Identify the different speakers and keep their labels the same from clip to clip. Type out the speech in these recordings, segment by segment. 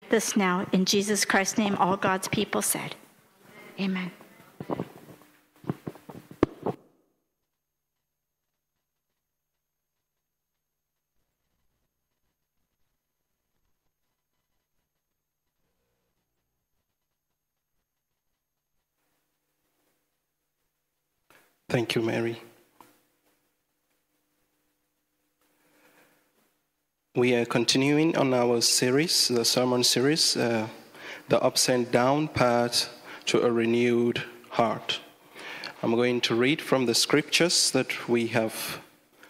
Speaker 1: this now. In Jesus Christ's name, all God's people said, amen.
Speaker 2: Thank you, Mary. We are continuing on our series, the sermon series, the Ups and Down Path to a Renewed Heart. I'm going to read from the scriptures that we have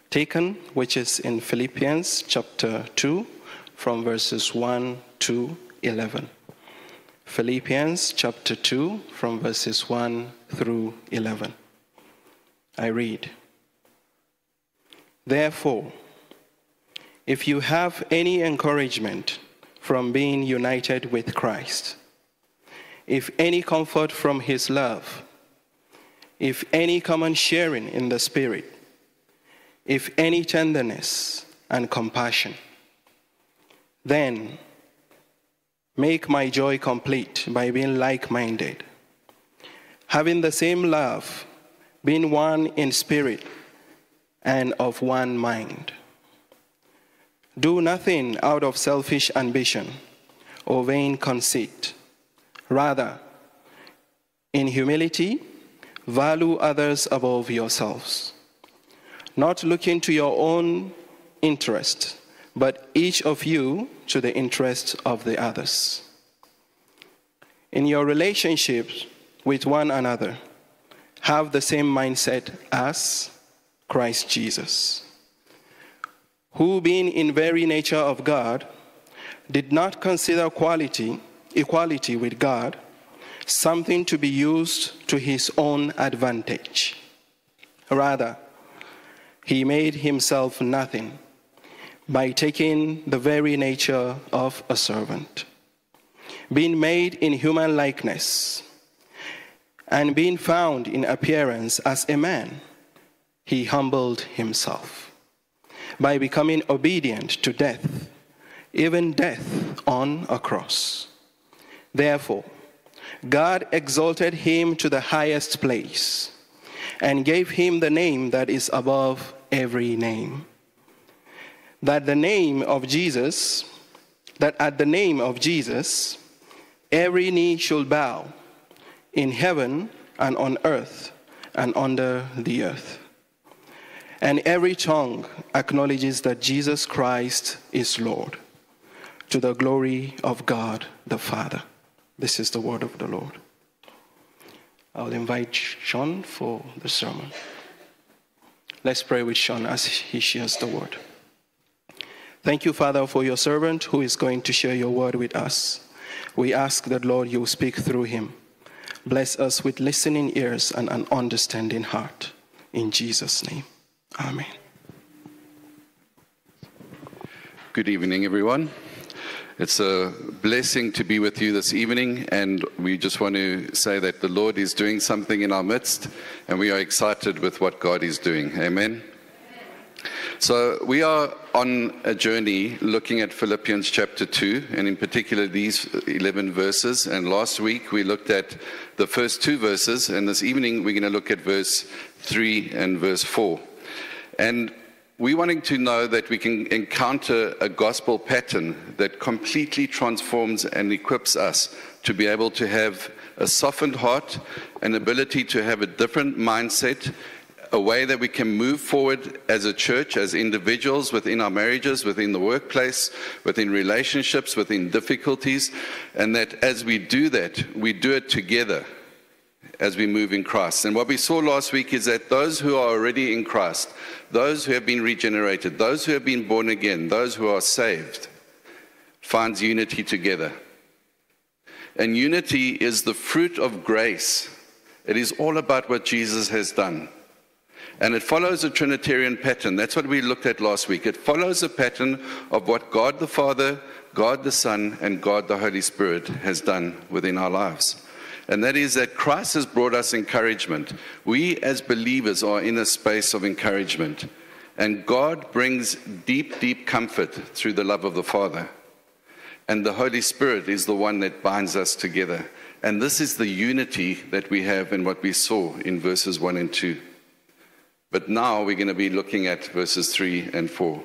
Speaker 2: taken, which is in Philippians chapter 2, from verses 1 to 11. Philippians chapter 2, from verses 1 through 11. I read, "Therefore, if you have any encouragement from being united with Christ, if any comfort from his love, if any common sharing in the Spirit, if any tenderness and compassion, then make my joy complete by being like-minded, having the same love, being one in spirit and of one mind. Do nothing out of selfish ambition or vain conceit. Rather, in humility, value others above yourselves, not looking to your own interest, but each of you to the interest of the others. In your relationships with one another, have the same mindset as Christ Jesus, who being in very nature of God, did not consider equality with God something to be used to his own advantage. Rather, he made himself nothing by taking the very nature of a servant, being made in human likeness, and being found in appearance as a man, he humbled himself by becoming obedient to death, even death on a cross. Therefore, God exalted him to the highest place and gave him the name that is above every name, that at the name of Jesus, every knee should bow, in heaven and on earth and under the earth, and every tongue acknowledges that Jesus Christ is Lord, to the glory of God the Father." This is the word of the Lord. I'll invite Sean for the sermon. Let's pray with Sean as he shares the word. Thank you, Father, for your servant who is going to share your word with us. We ask that, Lord, you will speak through him. Bless us with listening ears and an understanding heart. In Jesus' name, amen.
Speaker 3: Good evening, everyone. It's a blessing to be with you this evening, and we just want to say that the Lord is doing something in our midst, and we are excited with what God is doing. Amen. So we are on a journey looking at Philippians chapter 2, and in particular these 11 verses. And last week we looked at the first 2 verses, and this evening we're going to look at verse 3 and verse 4. And we're wanting to know that we can encounter a gospel pattern that completely transforms and equips us to be able to have a softened heart, an ability to have a different mindset, a way that we can move forward as a church, as individuals, within our marriages, within the workplace, within relationships, within difficulties, and that as we do that, we do it together as we move in Christ. And what we saw last week is that those who are already in Christ, those who have been regenerated, those who have been born again, those who are saved, finds unity together. And unity is the fruit of grace. It is all about what Jesus has done. And it follows a Trinitarian pattern. That's what we looked at last week. It follows a pattern of what God the Father, God the Son, and God the Holy Spirit has done within our lives. And that is that Christ has brought us encouragement. We as believers are in a space of encouragement. And God brings deep, deep comfort through the love of the Father. and the Holy Spirit is the one that binds us together. And this is the unity that we have in what we saw in verses 1 and 2. But now we're going to be looking at verses 3 and 4.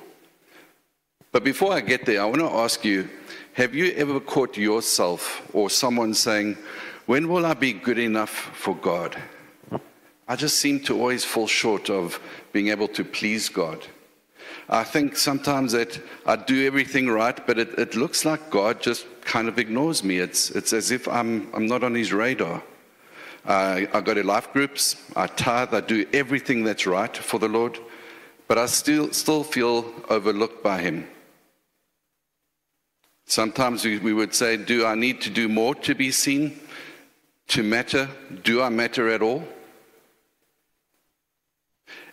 Speaker 3: But before I get there, I want to ask you, have you ever caught yourself or someone saying, when will I be good enough for God? I just seem to always fall short of being able to please God. I think sometimes that I do everything right, but it looks like God just kind of ignores me. It's as if I'm not on his radar. I go to life groups, I tithe, I do everything that's right for the Lord, but I still feel overlooked by him. Sometimes we would say, do I need to do more to be seen, to matter? Do I matter at all?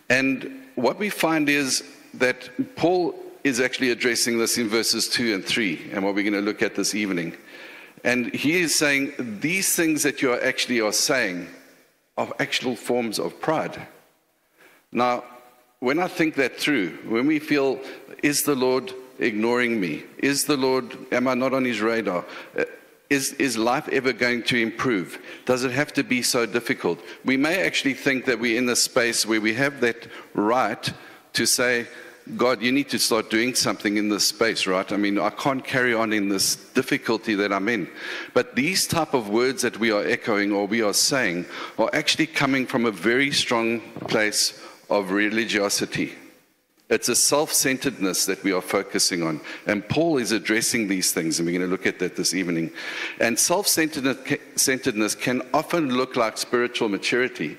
Speaker 3: And what we find is that Paul is actually addressing this in verses 2 and 3, and what we're going to look at this evening. And he is saying these things that you are saying are actual forms of pride. Now, when I think that through, when we feel, is the Lord ignoring me? Am I not on his radar? Is life ever going to improve? Does it have to be so difficult? We may actually think that we're in a space where we have that right to say, God, you need to start doing something in this space, right? I mean, I can't carry on in this difficulty that I'm in. But these type of words that we are echoing or we are saying are actually coming from a very strong place of religiosity. It's a self-centeredness that we are focusing on. And Paul is addressing these things, and we're going to look at that this evening. And self-centeredness can often look like spiritual maturity.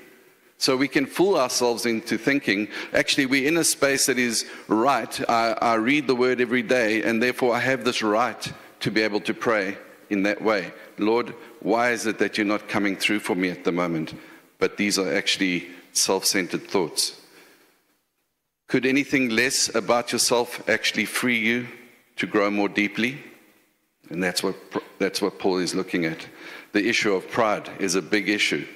Speaker 3: So we can fool ourselves into thinking, actually, we're in a space that is right. I read the word every day, and therefore I have this right to be able to pray in that way. Lord, why is it that you're not coming through for me at the moment? But these are actually self-centered thoughts. Could anything less about yourself actually free you to grow more deeply? And that's what Paul is looking at. The issue of pride is a big issue.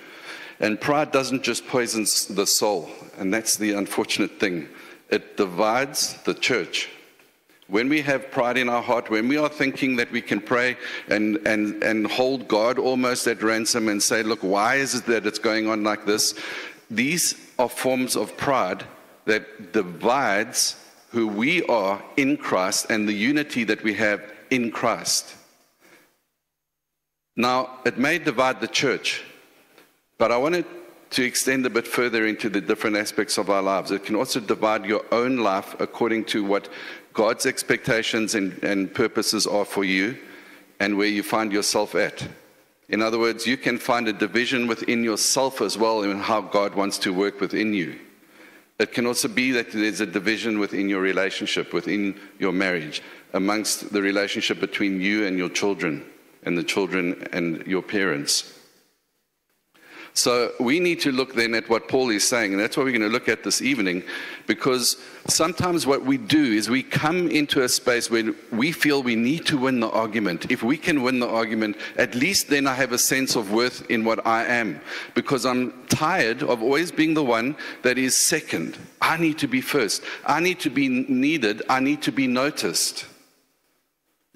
Speaker 3: And pride doesn't just poison the soul, and that's the unfortunate thing. It divides the church. When we have pride in our heart, when we are thinking that we can pray and hold God almost at ransom and say, look, why is it that it's going on like this? These are forms of pride that divides who we are in Christ and the unity that we have in Christ. Now, it may divide the church, but I wanted to extend a bit further into the different aspects of our lives. It can also divide your own life according to what God's expectations and purposes are for you and where you find yourself at. In other words, you can find a division within yourself as well in how God wants to work within you. It can also be that there's a division within your relationship, within your marriage, amongst the relationship between you and your children, and the children and your parents. So we need to look then at what Paul is saying, and that's what we're going to look at this evening, because sometimes what we do is we come into a space where we feel we need to win the argument. If we can win the argument, at least then I have a sense of worth in what I am, because I'm tired of always being the one that is second. I need to be first. I need to be needed. I need to be noticed.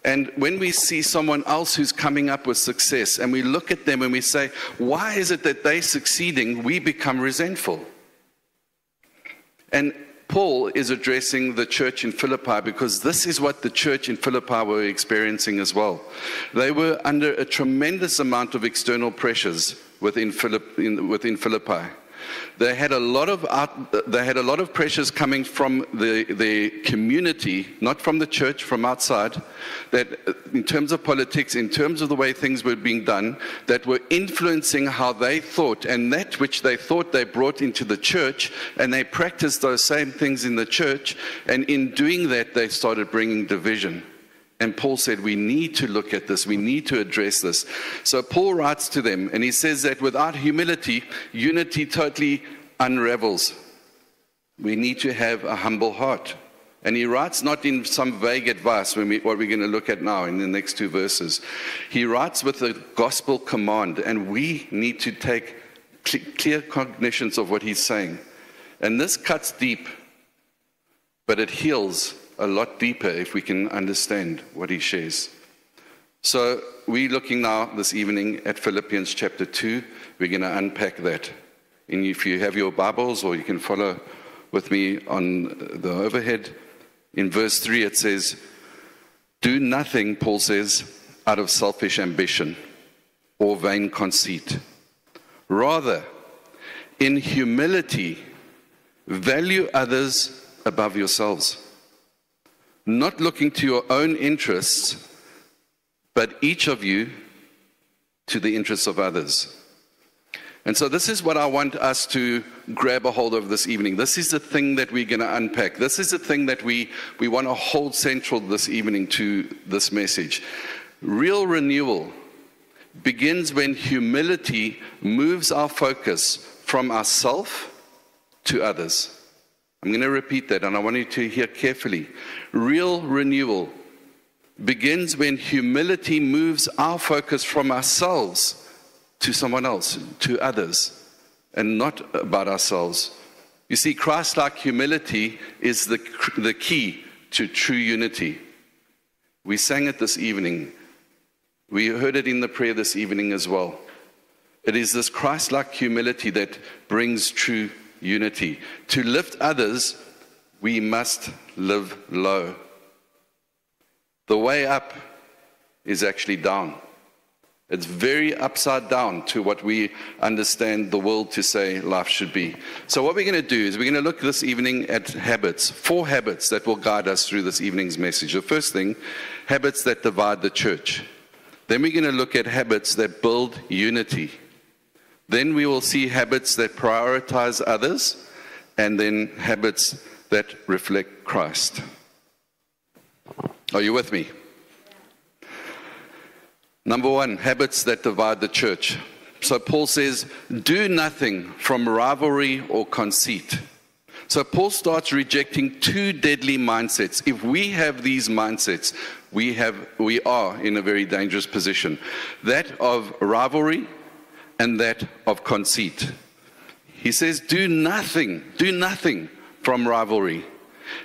Speaker 3: And when we see someone else who's coming up with success and we look at them and we say, why is it that they're succeeding? We become resentful. And Paul is addressing the church in Philippi because this is what the church in Philippi were experiencing as well. They were under a tremendous amount of external pressures within Philippi. They had a lot of pressures coming from the community, not from the church, from outside, that in terms of politics, in terms of the way things were being done, that were influencing how they thought, and that which they thought they brought into the church, and they practiced those same things in the church, and in doing that, they started bringing division. And Paul said, we need to look at this. We need to address this. So Paul writes to them, and he says that without humility, unity totally unravels. We need to have a humble heart. And he writes not in some vague advice, what we're going to look at now in the next two verses. He writes with a gospel command, and we need to take clear cognitions of what he's saying. And this cuts deep, but it heals a lot deeper if we can understand what he shares. So we're looking now this evening at Philippians chapter 2. We're going to unpack that. And if you have your Bibles, or you can follow with me on the overhead, in verse 3 it says, "Do nothing," Paul says, "out of selfish ambition or vain conceit. Rather, in humility, value others above yourselves, not looking to your own interests, but each of you to the interests of others." And so this is what I want us to grab a hold of this evening. This is the thing that we're going to unpack. This is the thing that we want to hold central this evening to this message. Real renewal begins when humility moves our focus from ourselves to others. I'm going to repeat that, and I want you to hear carefully. Real renewal begins when humility moves our focus from ourselves to someone else, to others, and not about ourselves. You see, Christ-like humility is the key to true unity. We sang it this evening. We heard it in the prayer this evening as well. It is this Christ-like humility that brings true unity. To lift others, we must live low. The way up is actually down. It's very upside down to what we understand the world to say life should be. So what we're going to do is we're going to look this evening at habits, 4 habits that will guide us through this evening's message. The first thing, habits that divide the church. Then we're going to look at habits that build unity. Then we will see habits that prioritize others, and then habits that reflect Christ. Are you with me? Number 1, habits that divide the church. So Paul says, do nothing from rivalry or conceit. So Paul starts rejecting 2 deadly mindsets. If we have these mindsets, we are in a very dangerous position. That of rivalry and that of conceit. He says, do nothing from rivalry.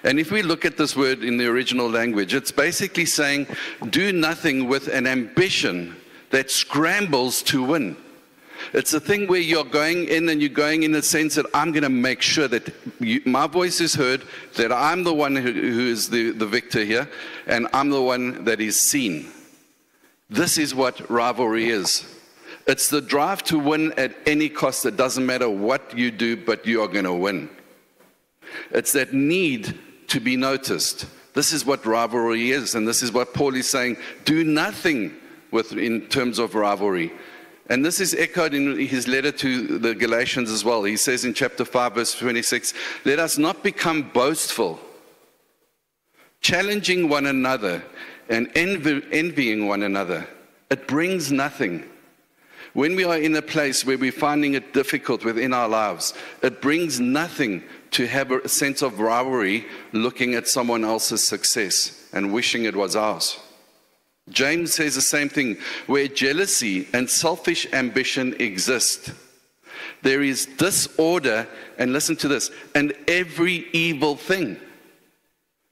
Speaker 3: And if we look at this word in the original language, it's basically saying, do nothing with an ambition that scrambles to win. It's a thing where you're going in and you're going in the sense that I'm going to make sure that my voice is heard, that I'm the one who is the victor here, and I'm the one that is seen. This is what rivalry is. It's the drive to win at any cost. It doesn't matter what you do, but you are going to win. It's that need to be noticed. This is what rivalry is, and this is what Paul is saying. Do nothing in terms of rivalry. And this is echoed in his letter to the Galatians as well. He says in chapter 5, verse 26, let us not become boastful, challenging one another and envying one another. It brings nothing. When we are in a place where we're finding it difficult within our lives, it brings nothing to have a sense of rivalry looking at someone else's success and wishing it was ours. James says the same thing. Where jealousy and selfish ambition exist, there is disorder, and listen to this, and every evil thing.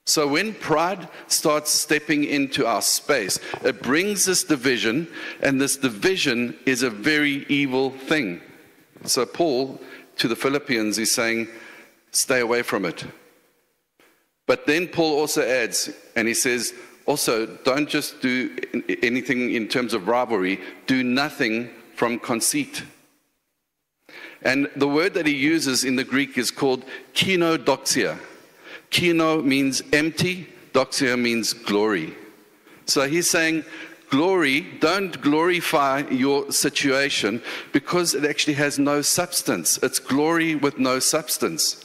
Speaker 3: So when pride starts stepping into our space, it brings this division, and this division is a very evil thing. So Paul, to the Philippians, is saying, stay away from it. But then Paul also adds, and he says, also, don't just do anything in terms of rivalry, do nothing from conceit. And the word that he uses in the Greek is called kenodoxia. Keno means empty, doxia means glory. So he's saying, don't glorify your situation because it actually has no substance. It's glory with no substance.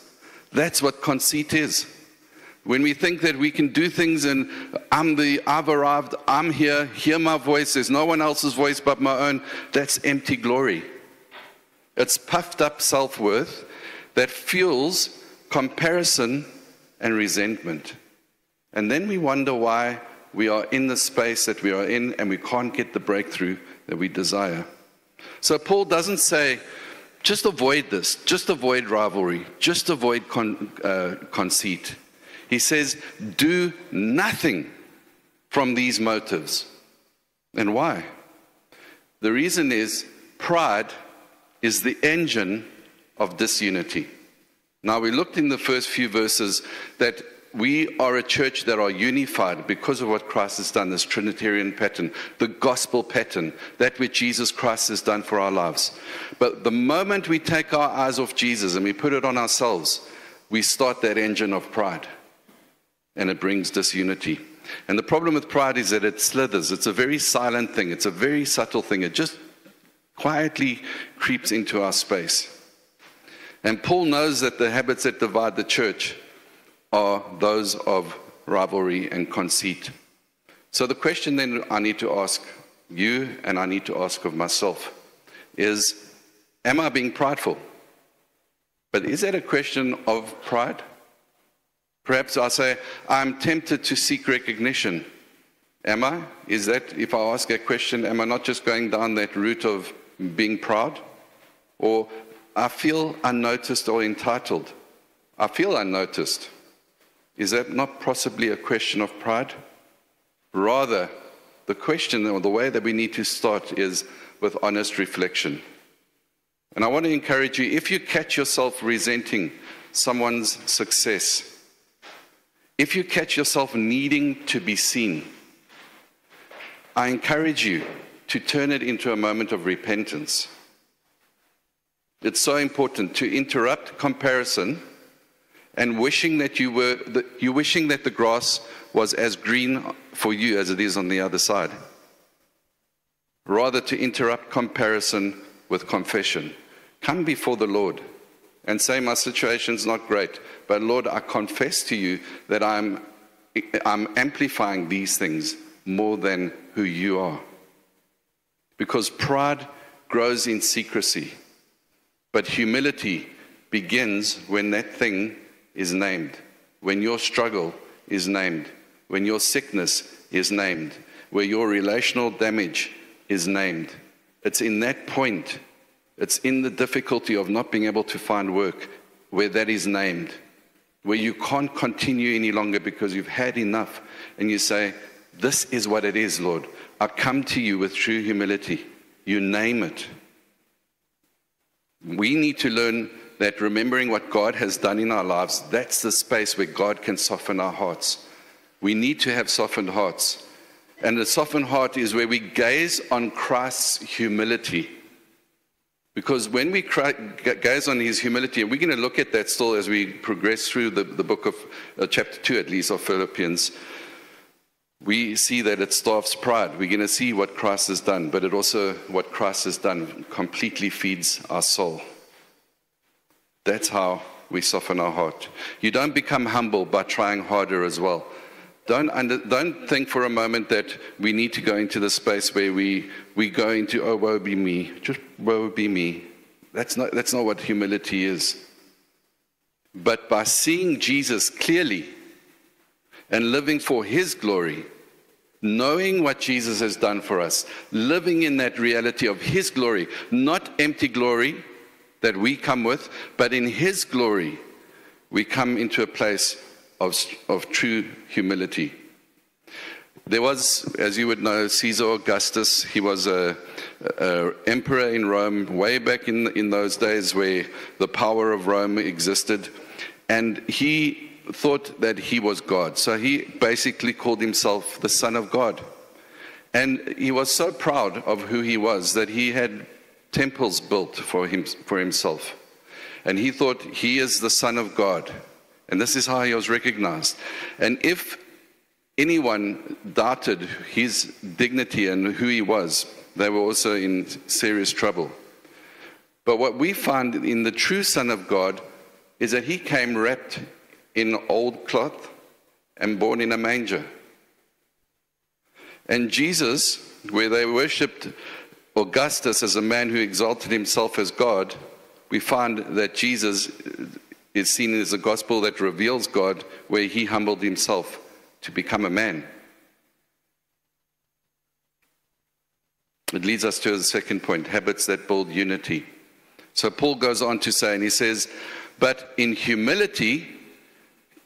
Speaker 3: That's what conceit is. When we think that we can do things and I've arrived, I'm here, hear my voice, there's no one else's voice but my own, that's empty glory. It's puffed up self-worth that fuels comparison and resentment. And then we wonder why we are in the space that we are in and we can't get the breakthrough that we desire. So Paul doesn't say, just avoid this, just avoid rivalry, just avoid conceit. He says, do nothing from these motives. And why? The reason is pride is the engine of disunity. Now, we looked in the first few verses that we are a church that are unified because of what Christ has done, this Trinitarian pattern, the gospel pattern, that which Jesus Christ has done for our lives. But the moment we take our eyes off Jesus and we put it on ourselves, we start that engine of pride, and it brings disunity. And the problem with pride is that it slithers. It's a very silent thing. It's a very subtle thing. It just quietly creeps into our space. And Paul knows that the habits that divide the church are those of rivalry and conceit. So the question then I need to ask you, and I need to ask of myself, is, am I being prideful? But is that a question of pride? Perhaps I'll say, I'm tempted to seek recognition. Am I? Is that, if I ask that question, am I not just going down that route of being proud? Or I feel unnoticed or entitled. I feel unnoticed. Is that not possibly a question of pride? Rather, the question or the way that we need to start is with honest reflection. And I want to encourage you, if you catch yourself resenting someone's success, if you catch yourself needing to be seen, I encourage you to turn it into a moment of repentance. It's so important to interrupt comparison and wishing that wishing that the grass was as green for you as it is on the other side. Rather, to interrupt comparison with confession. Come before the Lord and say, my situation's not great, but Lord, I confess to you that I'm amplifying these things more than who you are. Because pride grows in secrecy, but humility begins when that thing is named, when your struggle is named, when your sickness is named, where your relational damage is named. It's in that point, it's in the difficulty of not being able to find work, where that is named, where you can't continue any longer because you've had enough, and you say, this is what it is, Lord. I come to you with true humility. You name it. We need to learn that remembering what God has done in our lives, that's the space where God can soften our hearts. We need to have softened hearts. And the softened heart is where we gaze on Christ's humility. Because when we gaze on his humility, and we're going to look at that still as we progress through the book of chapter 2 at least of Philippians, we see that it starves pride. We're going to see what Christ has done, but it also, what Christ has done completely feeds our soul. That's how we soften our heart. You don't become humble by trying harder as well. Don't think for a moment that we need to go into the space where we go into, oh, woe be me. Just woe be me. That's not what humility is. But by seeing Jesus clearly and living for his glory, knowing what Jesus has done for us, living in that reality of his glory, not empty glory that we come with, but in his glory, we come into a place of true humility. There was, as you would know, Caesar Augustus. He was an emperor in Rome way back in those days where the power of Rome existed. And he thought that he was God. So he basically called himself the Son of God. And he was so proud of who he was that he had temples built for himself. And he thought he is the Son of God. And this is how he was recognized. And if anyone doubted his dignity and who he was, they were also in serious trouble. But what we find in the true Son of God is that he came wrapped in old cloth and born in a manger. And Jesus, where they worshipped Augustus as a man who exalted himself as God, we find that Jesus is seen as a gospel that reveals God, where he humbled himself to become a man. It leads us to the second point, habits that build unity. So Paul goes on to say, and he says, but in humility,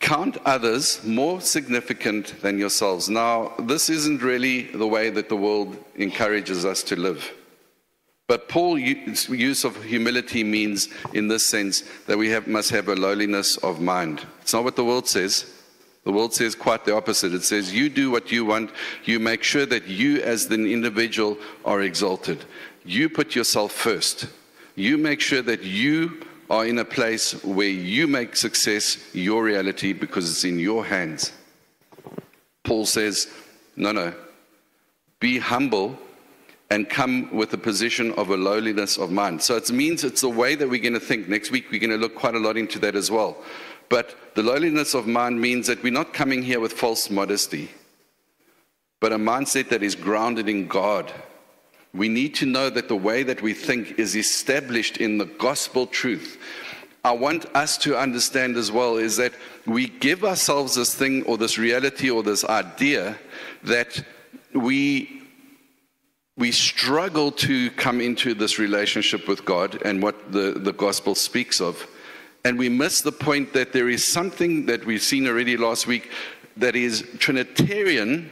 Speaker 3: count others more significant than yourselves. Now, this isn't really the way that the world encourages us to live. But Paul's use of humility means, in this sense, that we must have a lowliness of mind. It's not what the world says. The world says quite the opposite. It says, you do what you want. You make sure that you as an individual are exalted. You put yourself first. You make sure that you are in a place where you make success your reality because it's in your hands. Paul says, no. Be humble and come with a position of a lowliness of mind. So it means it's the way that we're going to think. Next week, we're going to look quite a lot into that as well. But the lowliness of mind means that we're not coming here with false modesty, but a mindset that is grounded in God. We need to know that the way that we think is established in the gospel truth. I want us to understand as well is that we give ourselves this thing or this reality or this idea that we struggle to come into this relationship with God and what the gospel speaks of. And we miss the point that there is something that we've seen already last week that is Trinitarian,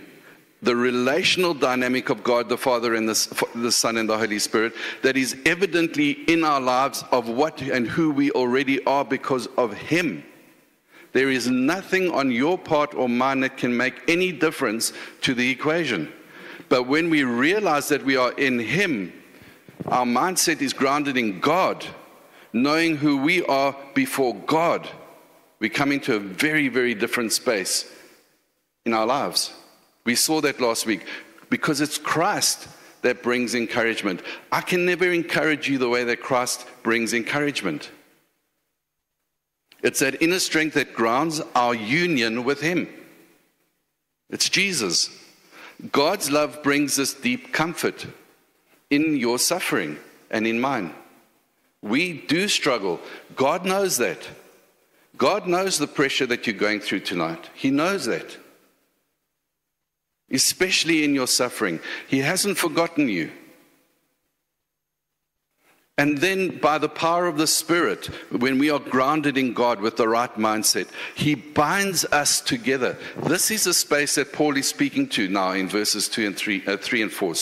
Speaker 3: the relational dynamic of God the Father and the Son and the Holy Spirit, that is evidently in our lives of what and who we already are because of Him. There is nothing on your part or mine that can make any difference to the equation. But when we realize that we are in Him, our mindset is grounded in God, knowing who we are before God. We come into a very, very different space in our lives. We saw that last week because it's Christ that brings encouragement. I can never encourage you the way that Christ brings encouragement. It's that inner strength that grounds our union with Him. It's Jesus. God's love brings us deep comfort in your suffering and in mine. We do struggle. God knows that. God knows the pressure that you're going through tonight. He knows that. Especially in your suffering. He hasn't forgotten you. And then by the power of the Spirit, when we are grounded in God with the right mindset, He binds us together. This is a space that Paul is speaking to now in verses 3 and 4.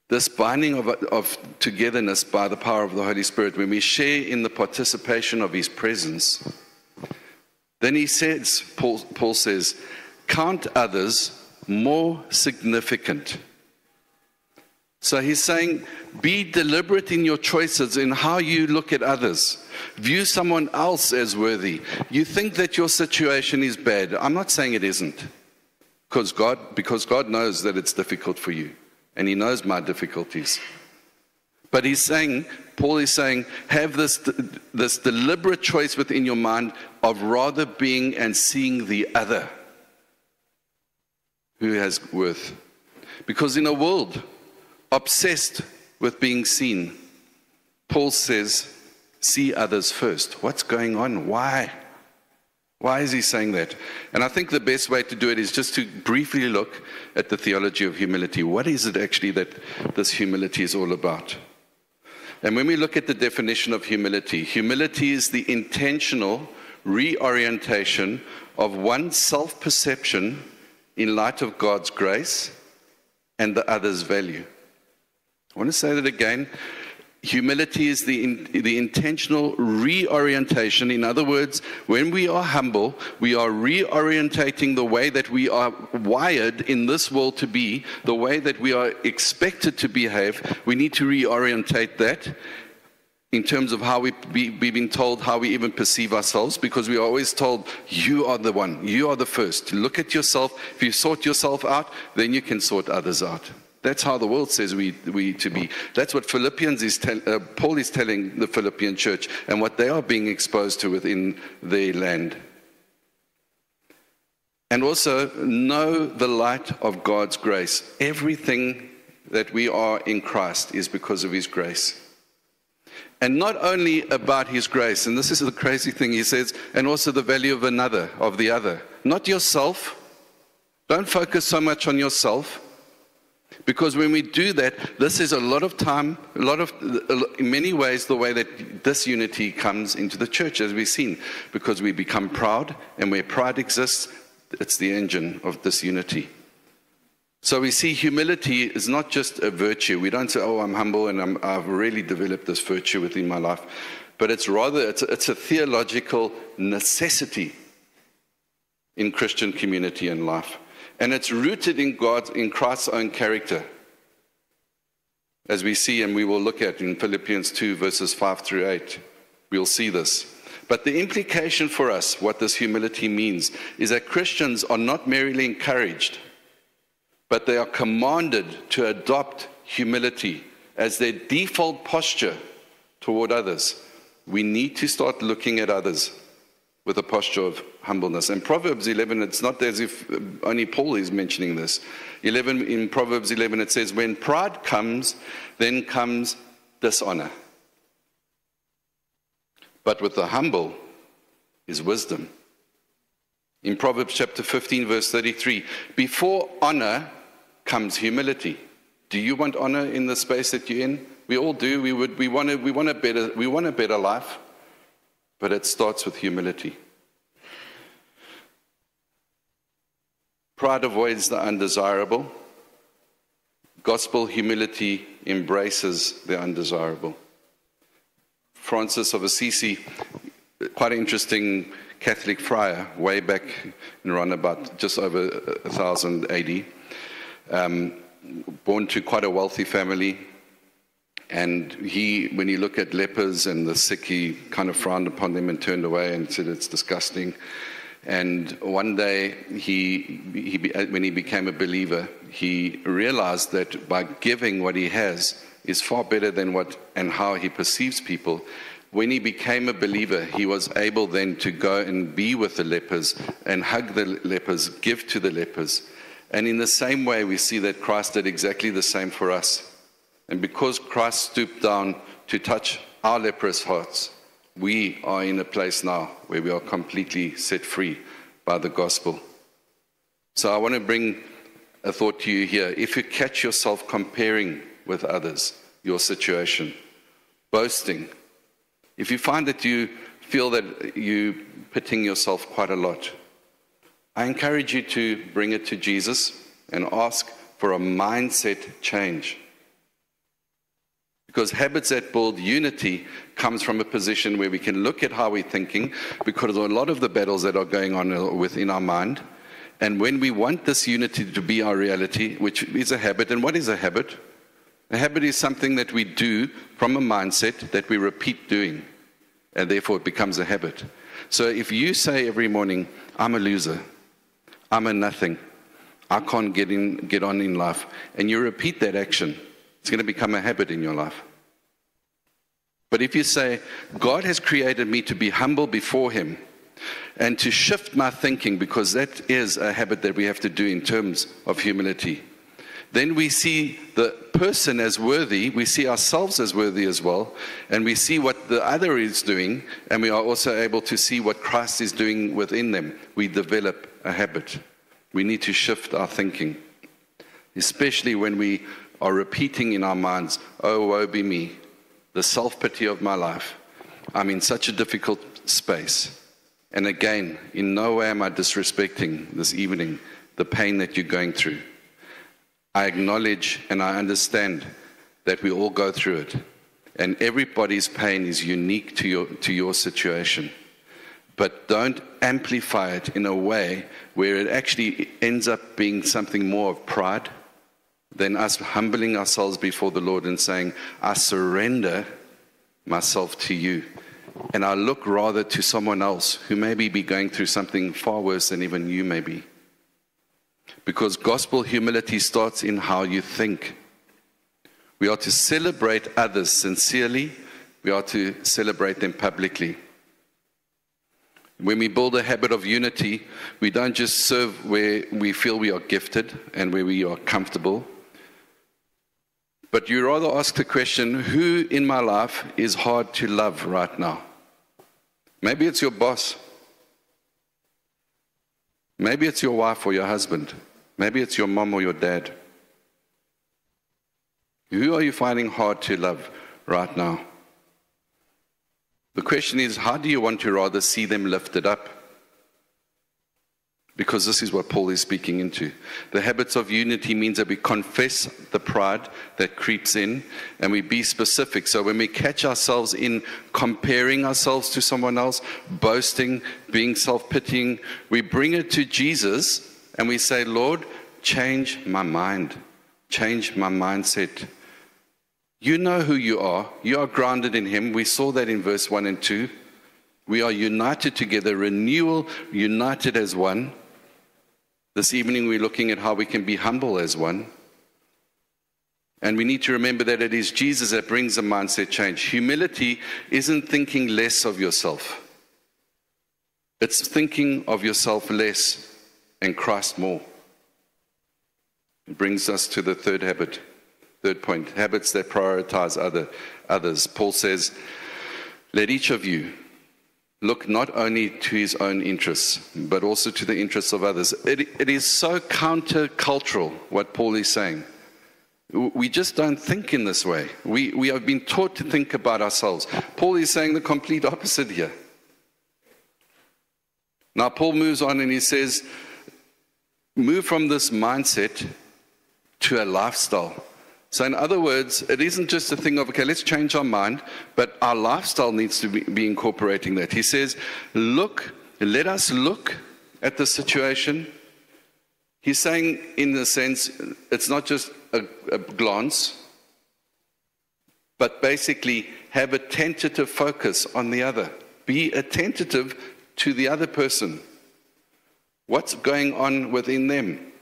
Speaker 3: This binding of togetherness by the power of the Holy Spirit, when we share in the participation of His presence, then he says, Paul says, count others more significant. So he's saying, be deliberate in your choices in how you look at others. View someone else as worthy. You think that your situation is bad. I'm not saying it isn't. Because God knows that it's difficult for you. And He knows my difficulties. But Paul is saying, have this deliberate choice within your mind of rather being and seeing the other who has worth. Because in a world obsessed with being seen, Paul says, see others first. What's going on? Why? Why is he saying that? And I think the best way to do it is just to briefly look at the theology of humility. What is it actually that this humility is all about? And when we look at the definition of humility, humility is the intentional reorientation of one's self-perception in light of God's grace and the other's value. I want to say that again. Humility is the intentional reorientation. In other words, when we are humble, we are reorientating the way that we are wired in this world to be, the way that we are expected to behave. We need to reorientate that in terms of how we've been told, how we even perceive ourselves, because we are always told, you are the one, you are the first. Look at yourself. If you sort yourself out, then you can sort others out. That's how the world says we to be. That's what Paul is telling the Philippian church and what they are being exposed to within their land. And also, know the light of God's grace. Everything that we are in Christ is because of His grace. And not only about His grace, and this is the crazy thing he says, and also the value of the other. Not yourself. Don't focus so much on yourself. Because when we do that, this is a lot of time, in many ways, the way that this unity comes into the church, as we've seen, because we become proud, and where pride exists, it's the engine of this unity. So we see humility is not just a virtue. We don't say, oh, I'm humble and I've really developed this virtue within my life. But it's rather, it's a theological necessity in Christian community and life. And it's rooted in Christ's own character. As we see, and we will look at in Philippians 2, verses 5 through 8. We'll see this. But the implication for us, what this humility means, is that Christians are not merely encouraged, but they are commanded to adopt humility as their default posture toward others. We need to start looking at others with a posture of humbleness. And Proverbs 11, it's not as if only Paul is mentioning this. In Proverbs 11, it says, when pride comes, then comes dishonor. But with the humble is wisdom. In Proverbs chapter 15, verse 33, before honor comes humility. Do you want honor in the space that you're in? We all do. We want a better life, but it starts with humility. Pride avoids the undesirable. Gospel humility embraces the undesirable. Francis of Assisi, quite an interesting Catholic friar, way back in around about just over 1000 AD, born to quite a wealthy family. And when you look at lepers and the sick, he kind of frowned upon them and turned away and said it's disgusting. And one day, when he became a believer, he realized that by giving what he has is far better than what and how he perceives people. When he became a believer, he was able then to go and be with the lepers and hug the lepers, give to the lepers. And in the same way, we see that Christ did exactly the same for us. And because Christ stooped down to touch our leprous hearts, we are in a place now where we are completely set free by the gospel. So I want to bring a thought to you here. If you catch yourself comparing with others, your situation, boasting, if you find that you feel that you're pitting yourself quite a lot, I encourage you to bring it to Jesus and ask for a mindset change. Because habits that build unity comes from a position where we can look at how we're thinking, because of a lot of the battles that are going on within our mind. And when we want this unity to be our reality, which is a habit, and what is a habit? A habit is something that we do from a mindset that we repeat doing, and therefore it becomes a habit. So if you say every morning, I'm a loser, I'm a nothing, I can't get on in life, and you repeat that action, it's going to become a habit in your life. But if you say, God has created me to be humble before Him and to shift my thinking, because that is a habit that we have to do in terms of humility, then we see the person as worthy, we see ourselves as worthy as well, and we see what the other is doing, and we are also able to see what Christ is doing within them. We develop a habit. We need to shift our thinking, especially when we are repeating in our minds, oh, woe be me, the self-pity of my life. I'm in such a difficult space. And again, in no way am I disrespecting this evening the pain that you're going through. I acknowledge and I understand that we all go through it. And everybody's pain is unique to your situation. But don't amplify it in a way where it actually ends up being something more of pride than us humbling ourselves before the Lord and saying, I surrender myself to you. And I look rather to someone else who may be going through something far worse than even you may be. Because gospel humility starts in how you think. We are to celebrate others sincerely. We are to celebrate them publicly. When we build a habit of unity, we don't just serve where we feel we are gifted and where we are comfortable. But you rather ask the question, who in my life is hard to love right now? Maybe it's your boss. Maybe it's your wife or your husband. Maybe it's your mom or your dad. Who are you finding hard to love right now? The question is, how do you want to rather see them lifted up? Because this is what Paul is speaking into. The habits of unity means that we confess the pride that creeps in and we be specific. So when we catch ourselves in comparing ourselves to someone else, boasting, being self-pitying, we bring it to Jesus and we say, Lord, change my mind, change my mindset. You know who you are. You are grounded in Him. We saw that in verse 1 and 2. We are united together, renewal, united as one. This evening we're looking at how we can be humble as one. And we need to remember that it is Jesus that brings a mindset change. Humility isn't thinking less of yourself. It's thinking of yourself less and Christ more. It brings us to the third habit, third point, habits that prioritize others. Paul says, let each of you look not only to his own interests, but also to the interests of others. It is so counter-cultural what Paul is saying. We just don't think in this way. We have been taught to think about ourselves. Paul is saying the complete opposite here. Now Paul moves on and he says, move from this mindset to a lifestyle. So in other words, it isn't just a thing of, okay, let's change our mind, but our lifestyle needs to be incorporating that. He says, let us look at the situation. He's saying, in a sense, it's not just a glance, but basically have a tentative focus on the other. Be attentive to the other person. What's going on within them?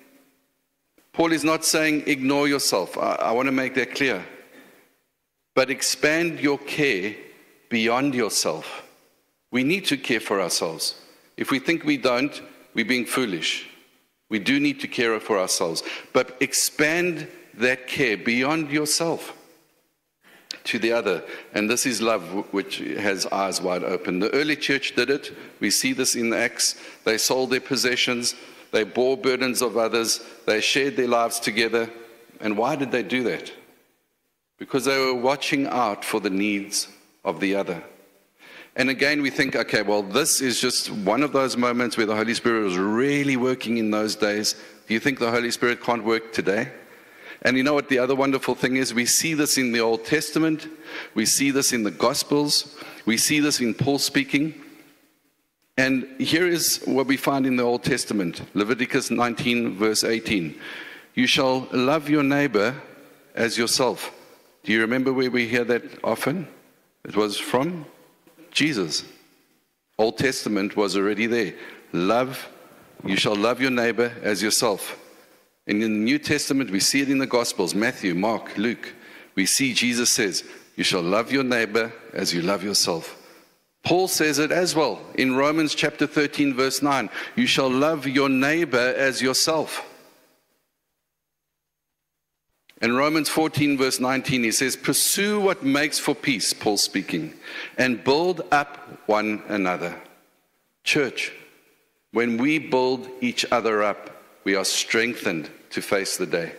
Speaker 3: Paul is not saying ignore yourself. I want to make that clear. But expand your care beyond yourself. We need to care for ourselves. If we think we don't, we're being foolish. We do need to care for ourselves. But expand that care beyond yourself to the other. And this is love, which has eyes wide open. The early church did it. We see this in the Acts. They sold their possessions. They bore burdens of others. They shared their lives together. And why did they do that? Because they were watching out for the needs of the other. And again, we think, okay, well, this is just one of those moments where the Holy Spirit was really working in those days. Do you think the Holy Spirit can't work today? And you know what the other wonderful thing is? We see this in the Old Testament. We see this in the Gospels. We see this in Paul speaking. And here is what we find in the Old Testament. Leviticus 19, verse 18. You shall love your neighbor as yourself. Do you remember where we hear that often? It was from Jesus. Old Testament was already there. You shall love your neighbor as yourself. And in the New Testament, we see it in the Gospels, Matthew, Mark, Luke. We see Jesus says, you shall love your neighbor as you love yourself. Paul says it as well in Romans chapter 13, verse 9. You shall love your neighbor as yourself. In Romans 14, verse 19, he says, pursue what makes for peace, Paul speaking, and build up one another. Church, when we build each other up, we are strengthened to face the day.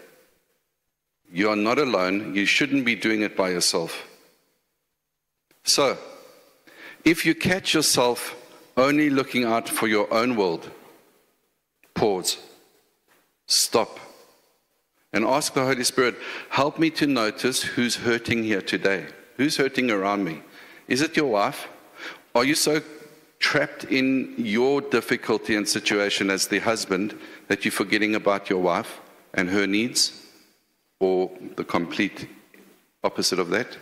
Speaker 3: You are not alone. You shouldn't be doing it by yourself. So, if you catch yourself only looking out for your own world, pause, stop, and ask the Holy Spirit, help me to notice who's hurting here today. Who's hurting around me? Is it your wife? Are you so trapped in your difficulty and situation as the husband that you're forgetting about your wife and her needs? Or the complete opposite of that?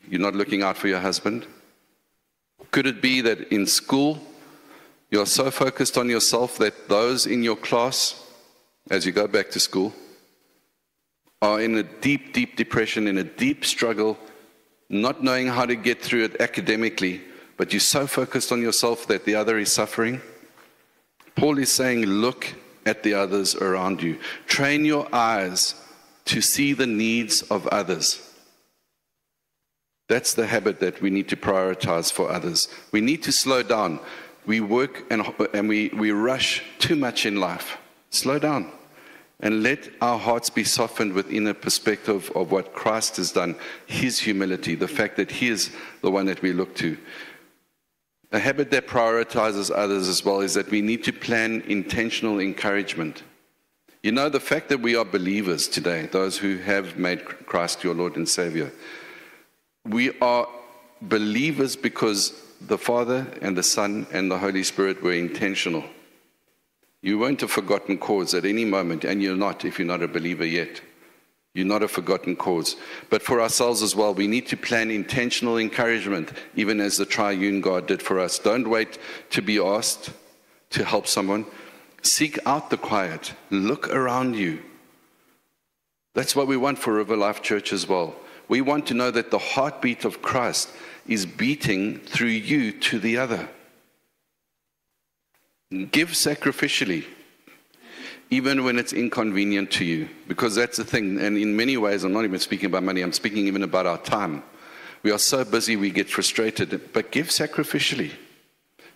Speaker 3: You're not looking out for your husband? Could it be that in school, you're so focused on yourself that those in your class, as you go back to school, are in a deep, deep depression, in a deep struggle, not knowing how to get through it academically, but you're so focused on yourself that the other is suffering? Paul is saying, look at the others around you. Train your eyes to see the needs of others. That's the habit that we need to prioritize for others. We need to slow down. We work and we rush too much in life. Slow down. And let our hearts be softened within a perspective of what Christ has done, his humility, the fact that he is the one that we look to. A habit that prioritizes others as well is that we need to plan intentional encouragement. You know, the fact that we are believers today, those who have made Christ your Lord and Savior, we are believers because the Father and the Son and the Holy Spirit were intentional. You weren't a forgotten cause at any moment, and you're not if you're not a believer yet. You're not a forgotten cause. But for ourselves as well, we need to plan intentional encouragement, even as the triune God did for us. Don't wait to be asked to help someone. Seek out the quiet. Look around you. That's what we want for River Life Church as well. We want to know that the heartbeat of Christ is beating through you to the other. Give sacrificially, even when it's inconvenient to you, because that's the thing. And in many ways, I'm not even speaking about money, I'm speaking even about our time. We are so busy, we get frustrated, but give sacrificially.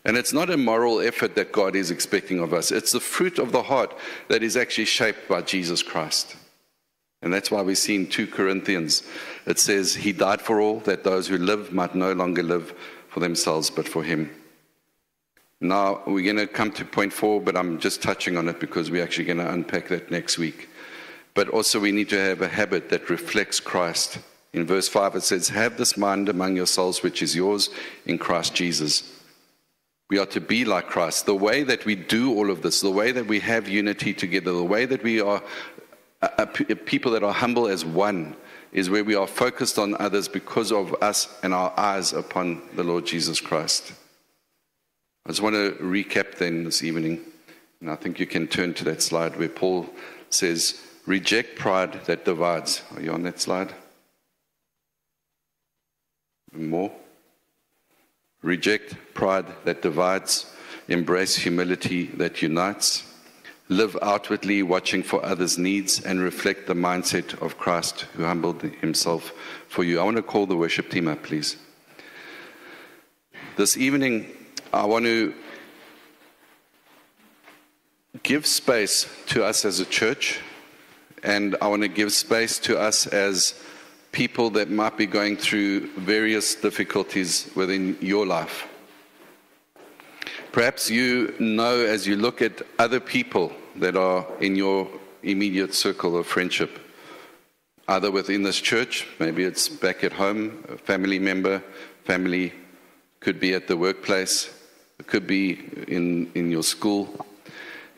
Speaker 3: And it's not a moral effort that God is expecting of us. It's the fruit of the heart that is actually shaped by Jesus Christ. And that's why we see in 2 Corinthians, it says, he died for all, that those who live might no longer live for themselves, but for him. Now, we're going to come to point 4, but I'm just touching on it because we're actually going to unpack that next week. But also we need to have a habit that reflects Christ. In verse 5, it says, have this mind among yourselves, which is yours in Christ Jesus. We are to be like Christ. The way that we do all of this, the way that we have unity together, the way that we are people that are humble as one, is where we are focused on others because of us and our eyes upon the Lord Jesus Christ. I just want to recap then this evening, and I think you can turn to that slide where Paul says, reject pride that divides. Are you on that slide? More. Reject pride that divides, embrace humility that unites, live outwardly watching for others' needs, and reflect the mindset of Christ who humbled himself for you. I want to call the worship team up, please. This evening, I want to give space to us as a church, and I want to give space to us as people that might be going through various difficulties within your life. Perhaps you know, as you look at other people that are in your immediate circle of friendship, either within this church, maybe it's back at home, a family member, family, could be at the workplace, it could be in your school.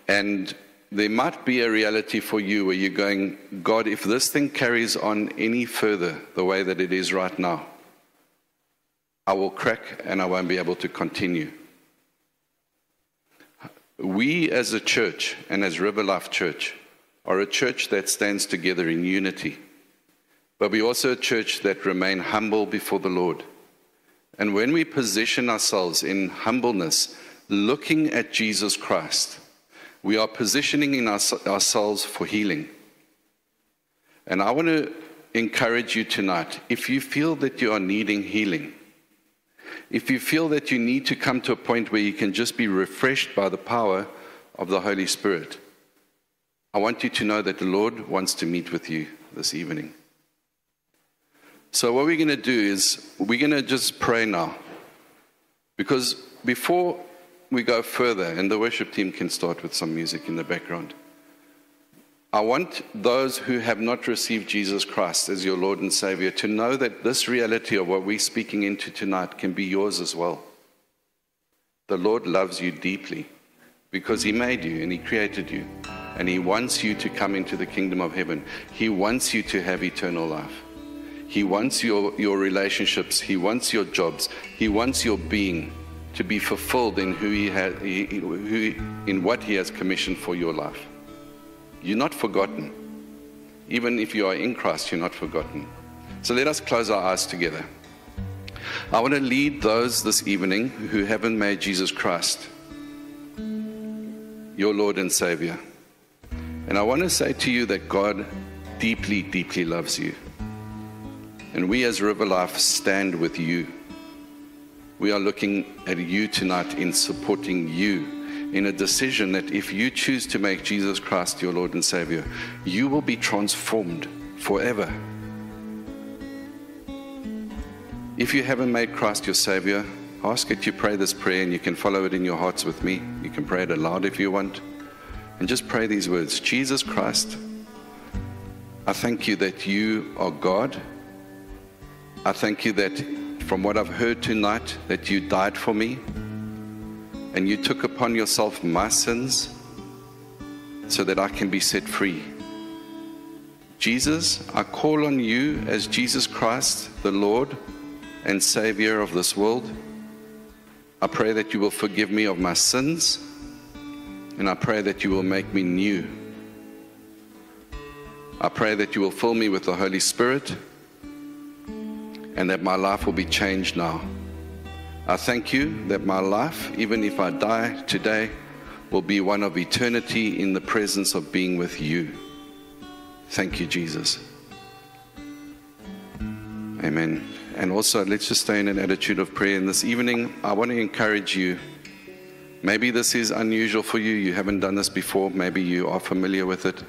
Speaker 3: And there might be a reality for you where you're going, God, if this thing carries on any further the way that it is right now, I will crack and I won't be able to continue. We as a church and as River Life Church are a church that stands together in unity, but we're also a church that remain humble before the Lord. And when we position ourselves in humbleness, looking at Jesus Christ, we are positioning in ourselves for healing. And I want to encourage you tonight, if you feel that you are needing healing, if you feel that you need to come to a point where you can just be refreshed by the power of the Holy Spirit, I want you to know that the Lord wants to meet with you this evening. So what we're going to do is we're going to just pray now. Because before we go further, and the worship team can start with some music in the background, I want those who have not received Jesus Christ as your Lord and Savior to know that this reality of what we're speaking into tonight can be yours as well. The Lord loves you deeply because He made you and He created you, and He wants you to come into the kingdom of heaven. He wants you to have eternal life. He wants your relationships. He wants your jobs. He wants your being to be fulfilled in in what He has commissioned for your life. You're not forgotten. Even if you are in Christ, you're not forgotten. So let us close our eyes together. I want to lead those this evening who haven't made Jesus Christ your Lord and Savior. And I want to say to you that God deeply, deeply loves you. And we as River Life stand with you. We are looking at you tonight in supporting you in a decision that if you choose to make Jesus Christ your Lord and Savior, you will be transformed forever. If you haven't made Christ your Savior, ask that you pray this prayer, and you can follow it in your hearts with me. You can pray it aloud if you want. And just pray these words. Jesus Christ, I thank you that you are God. I thank you that from what I've heard tonight, that you died for me and you took upon yourself my sins so that I can be set free. Jesus, I call on you as Jesus Christ, the Lord and Savior of this world. I pray that you will forgive me of my sins, and I pray that you will make me new. I pray that you will fill me with the Holy Spirit, and that my life will be changed now. I thank you that my life, even if I die today, will be one of eternity in the presence of being with you. Thank you, Jesus. Amen. And also, let's just stay in an attitude of prayer. And this evening, I want to encourage you. Maybe this is unusual for you. You haven't done this before. Maybe you are familiar with it.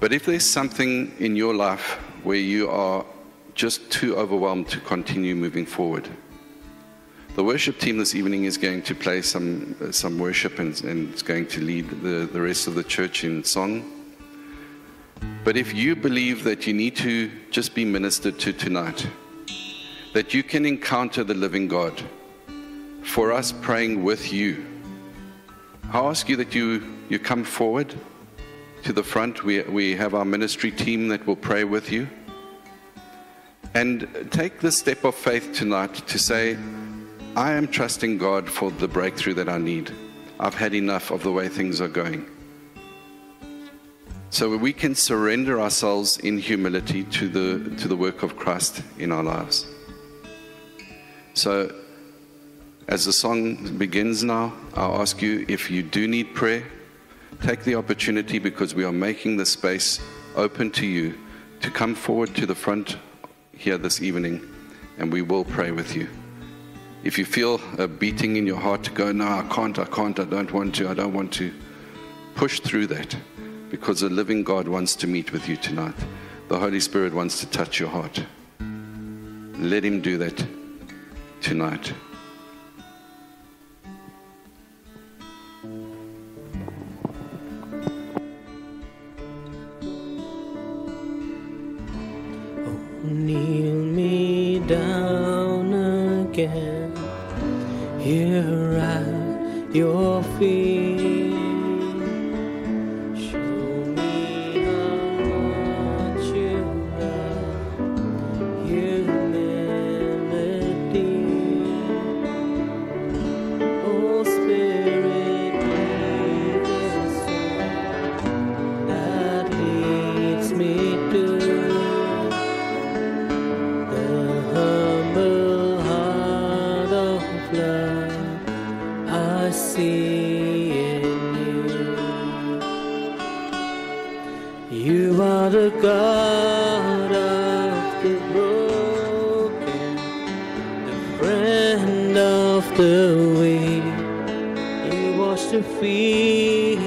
Speaker 3: But if there's something in your life where you are just too overwhelmed to continue moving forward, the worship team this evening is going to play some worship and it's going to lead the rest of the church in song. But if you believe that you need to just be ministered to tonight, that you can encounter the living God, for us praying with you, I ask you that you come forward to the front. We have our ministry team that will pray with you. And take the step of faith tonight to say, I am trusting God for the breakthrough that I need. I've had enough of the way things are going. So we can surrender ourselves in humility to the work of Christ in our lives. So as the song begins now, I'll ask you, if you do need prayer, take the opportunity, because we are making the space open to you to come forward to the front here this evening, and we will pray with you. If you feel a beating in your heart to go, no, I can't, I don't want to, push through that, because the living God wants to meet with you tonight. The Holy Spirit wants to touch your heart. Let him do that tonight.
Speaker 4: Kneel me down again, here at your feet. Show me how much you love humility. Oh Spirit, be the soul that leads me to I see in you. You are the God of the broken, the friend of the weak. You wash the feet